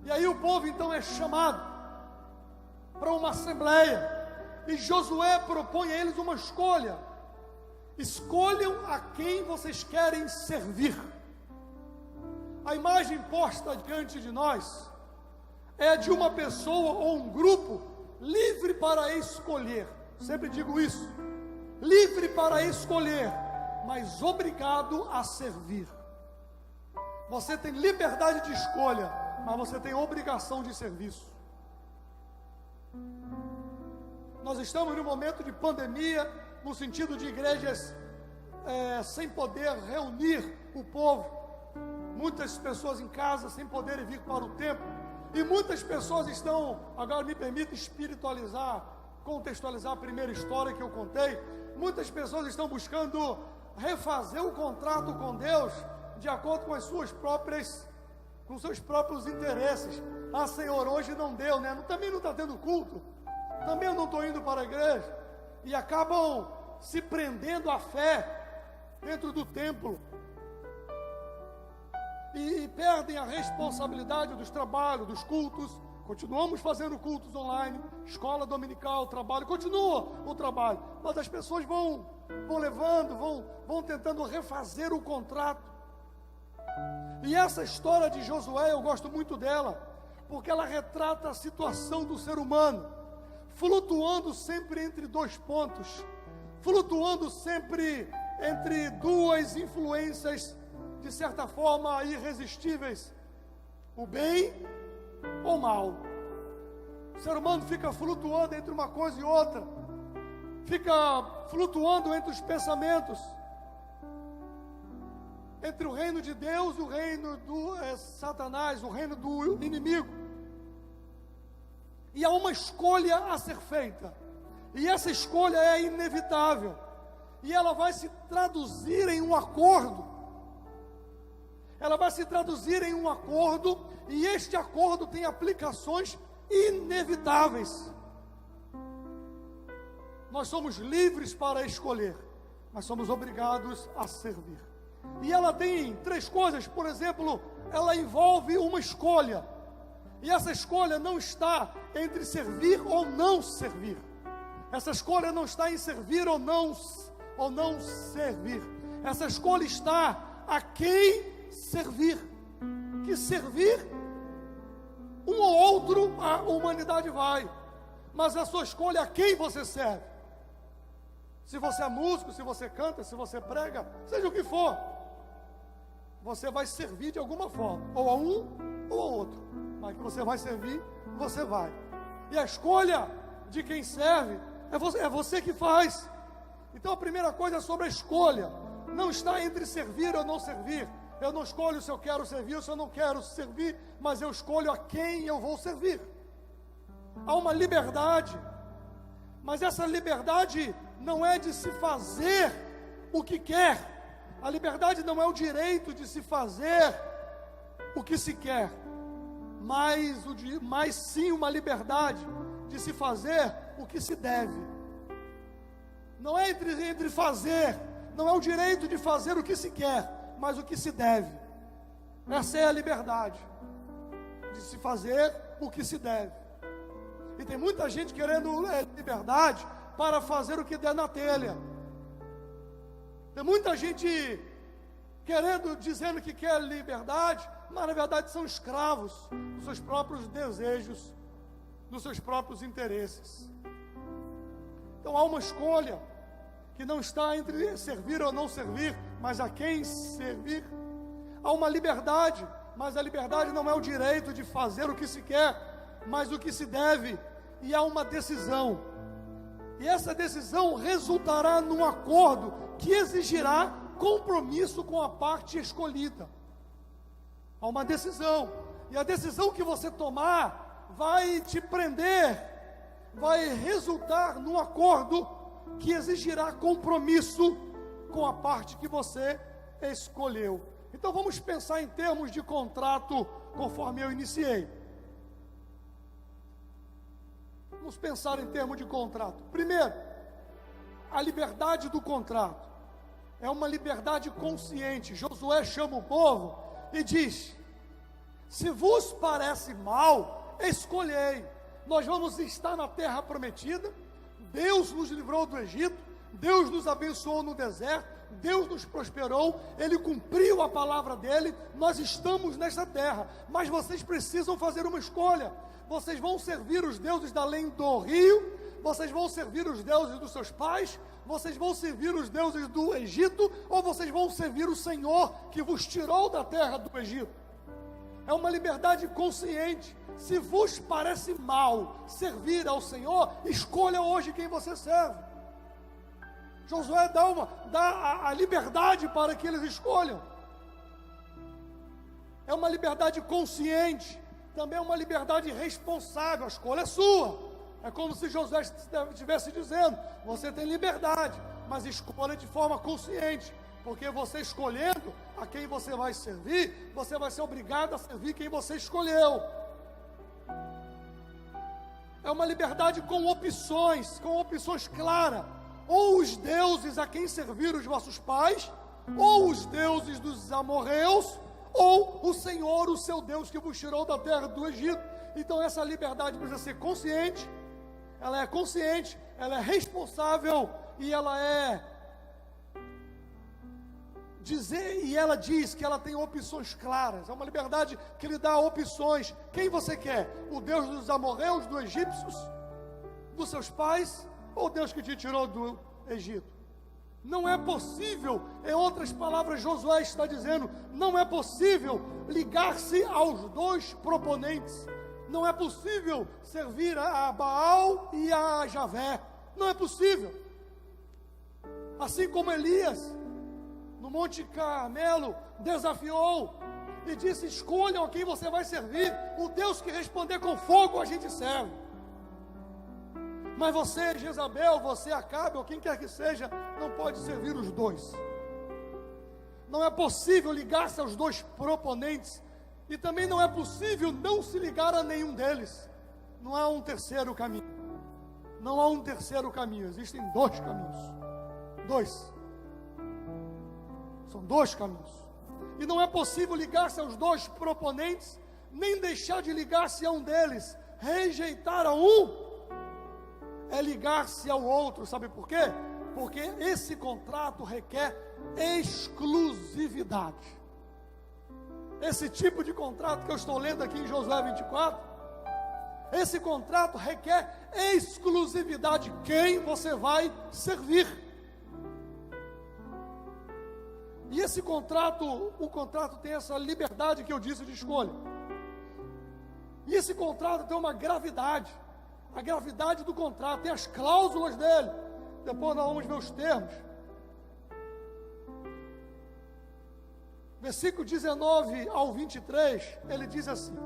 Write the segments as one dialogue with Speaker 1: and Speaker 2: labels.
Speaker 1: E aí o povo então é chamado para uma assembleia, e Josué propõe a eles uma escolha: escolham a quem vocês querem servir. A imagem posta diante de nós é de uma pessoa ou um grupo livre para escolher. Sempre digo isso: livre para escolher, mas obrigado a servir. Você tem liberdade de escolha, mas você tem obrigação de serviço. Nós estamos num momento de pandemia, no sentido de igrejas sem poder reunir o povo, muitas pessoas em casa sem poderem vir para o templo, e muitas pessoas estão, agora me permita espiritualizar, contextualizar a primeira história que eu contei. Muitas pessoas estão buscando refazer o contrato com Deus de acordo com com seus próprios interesses. Ah, Senhor, hoje não deu, né? Também não está tendo culto, também eu não estou indo para a igreja, e acabam se prendendo à fé dentro do templo, e perdem a responsabilidade dos trabalhos, dos cultos. Continuamos fazendo cultos online, escola dominical, trabalho, continua o trabalho, mas as pessoas vão levando, vão tentando refazer o contrato. E essa história de Josué, eu gosto muito dela, porque ela retrata a situação do ser humano, flutuando sempre entre dois pontos, flutuando sempre entre duas influências, de certa forma irresistíveis: o bem ou mal. O ser humano fica flutuando entre uma coisa e outra, fica flutuando entre os pensamentos, entre o reino de Deus e o reino do Satanás, o reino do inimigo. E há uma escolha a ser feita, e essa escolha é inevitável, e ela vai se traduzir em um acordo. Ela vai se traduzir em um acordo, e este acordo tem aplicações inevitáveis. Nós somos livres para escolher, mas somos obrigados a servir. E ela tem três coisas. Por exemplo, ela envolve uma escolha, e essa escolha não está entre servir ou não servir. Essa escolha não está em servir ou não servir. Essa escolha está a quem servir. Que servir um ou outro a humanidade vai, mas a sua escolha é a quem você serve. Se você é músico, se você canta, se você prega, seja o que for, você vai servir de alguma forma, ou a um ou a outro, mas que você vai servir, você vai. E a escolha de quem serve é você que faz. Então a primeira coisa é sobre a escolha. Não está entre servir ou não servir. Eu não escolho se eu quero servir ou se eu não quero servir, mas eu escolho a quem eu vou servir. Há uma liberdade, mas essa liberdade não é de se fazer o que quer. A liberdade não é o direito de se fazer o que se quer, mas sim uma liberdade de se fazer o que se deve. Não é entre fazer, não é o direito de fazer o que se quer, mas o que se deve. Essa é a liberdade de se fazer o que se deve. E tem muita gente querendo liberdade para fazer o que der na telha. Tem muita gente dizendo que quer liberdade, mas na verdade são escravos dos seus próprios desejos, dos seus próprios interesses. Então há uma escolha que não está entre servir ou não servir, mas a quem servir. Há uma liberdade, mas a liberdade não é o direito de fazer o que se quer, mas o que se deve. E há uma decisão, e essa decisão resultará num acordo que exigirá compromisso com a parte escolhida. Há uma decisão, e a decisão que você tomar vai te prender, vai resultar num acordo que exigirá compromisso com a parte que você escolheu. Então vamos pensar em termos de contrato, conforme eu iniciei. Vamos pensar em termos de contrato. Primeiro, a liberdade do contrato é uma liberdade consciente. Josué chama o povo e diz: Se vos parece mal, escolhei. Nós vamos estar na terra prometida. Deus nos livrou do Egito, Deus nos abençoou no deserto, Deus nos prosperou, Ele cumpriu a palavra dEle, nós estamos nesta terra, mas vocês precisam fazer uma escolha. Vocês vão servir os deuses da além do rio, vocês vão servir os deuses dos seus pais, vocês vão servir os deuses do Egito, ou vocês vão servir o Senhor que vos tirou da terra do Egito. É uma liberdade consciente. Se vos parece mal servir ao Senhor, escolha hoje quem você serve. Josué dá a liberdade para que eles escolham. É uma liberdade consciente, também é uma liberdade responsável. A escolha é sua. É como se Josué estivesse dizendo: você tem liberdade, mas escolha de forma consciente. Porque você escolhendo a quem você vai servir, você vai ser obrigado a servir quem você escolheu. É uma liberdade com opções claras. Ou os deuses a quem serviram os vossos pais, ou os deuses dos amorreus, ou o Senhor, o seu Deus, que vos tirou da terra do Egito. Então essa liberdade precisa ser consciente, ela é consciente, ela é responsável, e ela diz que ela tem opções claras. É uma liberdade que lhe dá opções. Quem você quer? O Deus dos amorreus, dos egípcios, dos seus pais, ou o Deus que te tirou do Egito? Não é possível, em outras palavras, Josué está dizendo, não é possível ligar-se aos dois proponentes. Não é possível servir a Baal e a Javé. Não é possível. Assim como Elias, no Monte Carmelo, desafiou e disse: escolham a quem você vai servir. O Deus que responder com fogo a gente serve. Mas você, Jezabel, você, Acabe, ou quem quer que seja, não pode servir os dois. Não é possível ligar-se aos dois proponentes, e também não é possível não se ligar a nenhum deles. Não há um terceiro caminho. Não há um terceiro caminho. Existem dois caminhos. Dois. São dois caminhos. E não é possível ligar-se aos dois proponentes, nem deixar de ligar-se a um deles. Rejeitar a um é ligar-se ao outro. Sabe por quê? Porque esse contrato requer exclusividade. Esse tipo de contrato que eu estou lendo aqui em Josué 24, esse contrato requer exclusividade. Quem você vai servir? E esse contrato, o contrato tem essa liberdade que eu disse de escolha. E esse contrato tem uma gravidade. A gravidade do contrato, tem as cláusulas dele. Depois nós vamos ver os termos. Versículo 19 ao 23, ele diz assim: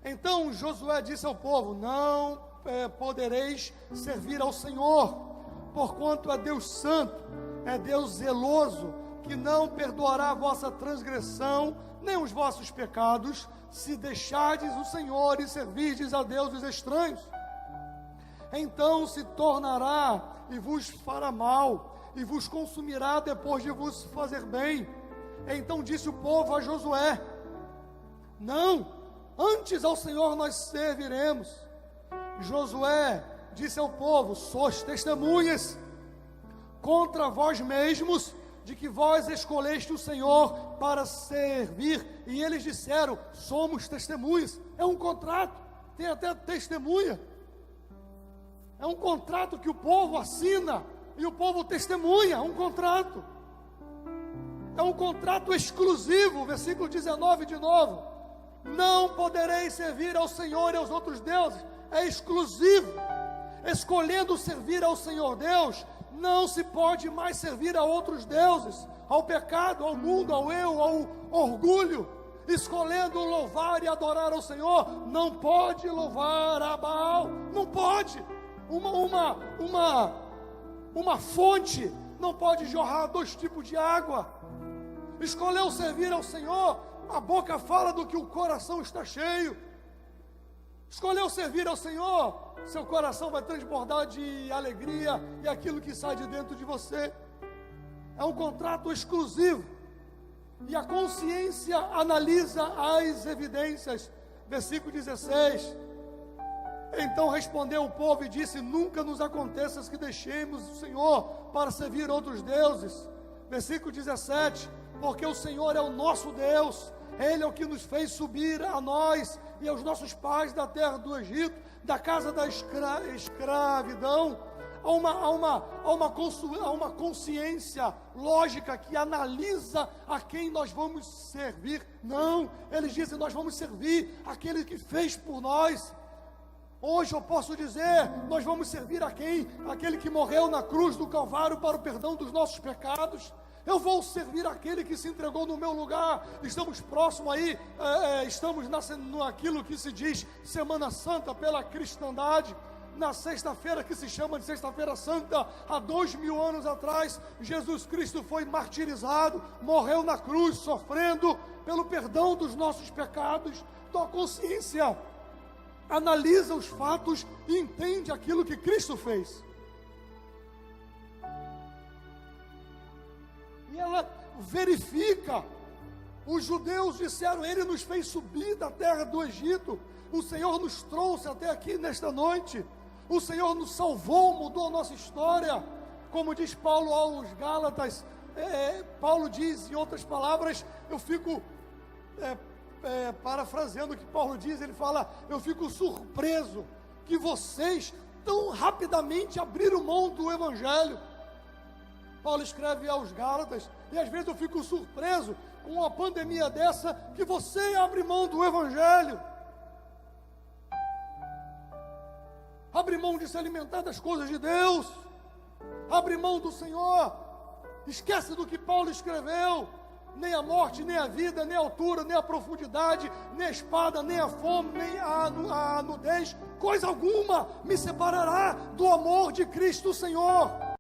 Speaker 1: então Josué disse ao povo: não podereis servir ao Senhor, porquanto é Deus santo, é Deus zeloso, que não perdoará a vossa transgressão, nem os vossos pecados, se deixardes o Senhor e servirdes a deuses estranhos. Então se tornará e vos fará mal, e vos consumirá depois de vos fazer bem. Então disse o povo a Josué: não, antes ao Senhor nós serviremos. Josué disse ao povo: sois testemunhas contra vós mesmos, de que vós escolheste o Senhor para servir. E eles disseram: somos testemunhas. É um contrato, tem até testemunha. É um contrato que o povo assina e o povo testemunha. Um contrato. É um contrato exclusivo. Versículo 19 de novo: não podereis servir ao Senhor e aos outros deuses. É exclusivo. Escolhendo servir ao Senhor Deus, não se pode mais servir a outros deuses, ao pecado, ao mundo, ao eu, ao orgulho. Escolhendo louvar e adorar ao Senhor, não pode louvar a Baal. Não pode. Uma fonte não pode jorrar dois tipos de água. Escolheu servir ao Senhor, a boca fala do que o coração está cheio. Escolheu servir ao Senhor, seu coração vai transbordar de alegria e aquilo que sai de dentro de você. É um contrato exclusivo. e a consciência analisa as evidências. Versículo 16. Então respondeu o povo e disse: nunca nos aconteça que deixemos o Senhor para servir outros deuses. Versículo 17. Porque o Senhor é o nosso Deus, Ele é o que nos fez subir a nós e aos nossos pais da terra do Egito, da casa da escravidão. Há uma consciência lógica que analisa a quem nós vamos servir. Não, eles dizem: nós vamos servir aquele que fez por nós. Hoje eu posso dizer: nós vamos servir a quem? Aquele que morreu na cruz do Calvário para o perdão dos nossos pecados. Eu vou servir aquele que se entregou no meu lugar. Estamos próximos aí, estamos naquilo que se diz Semana Santa pela cristandade. Na sexta-feira, que se chama de Sexta-feira Santa, há 2000 anos atrás, Jesus Cristo foi martirizado, morreu na cruz, sofrendo pelo perdão dos nossos pecados. Então a consciência analisa os fatos e entende aquilo que Cristo fez. E ela verifica. Os judeus disseram: Ele nos fez subir da terra do Egito. O Senhor nos trouxe até aqui nesta noite. O Senhor nos salvou, mudou a nossa história. Como diz Paulo aos Gálatas, Paulo diz, em outras palavras, eu fico parafraseando o que Paulo diz, ele fala: eu fico surpreso que vocês tão rapidamente abriram mão do Evangelho. Paulo escreve aos Gálatas, e às vezes eu fico surpreso com uma pandemia dessa, que você abre mão do Evangelho, abre mão de se alimentar das coisas de Deus, abre mão do Senhor, esquece do que Paulo escreveu: nem a morte, nem a vida, nem a altura, nem a profundidade, nem a espada, nem a fome, nem a nudez, coisa alguma me separará do amor de Cristo Senhor.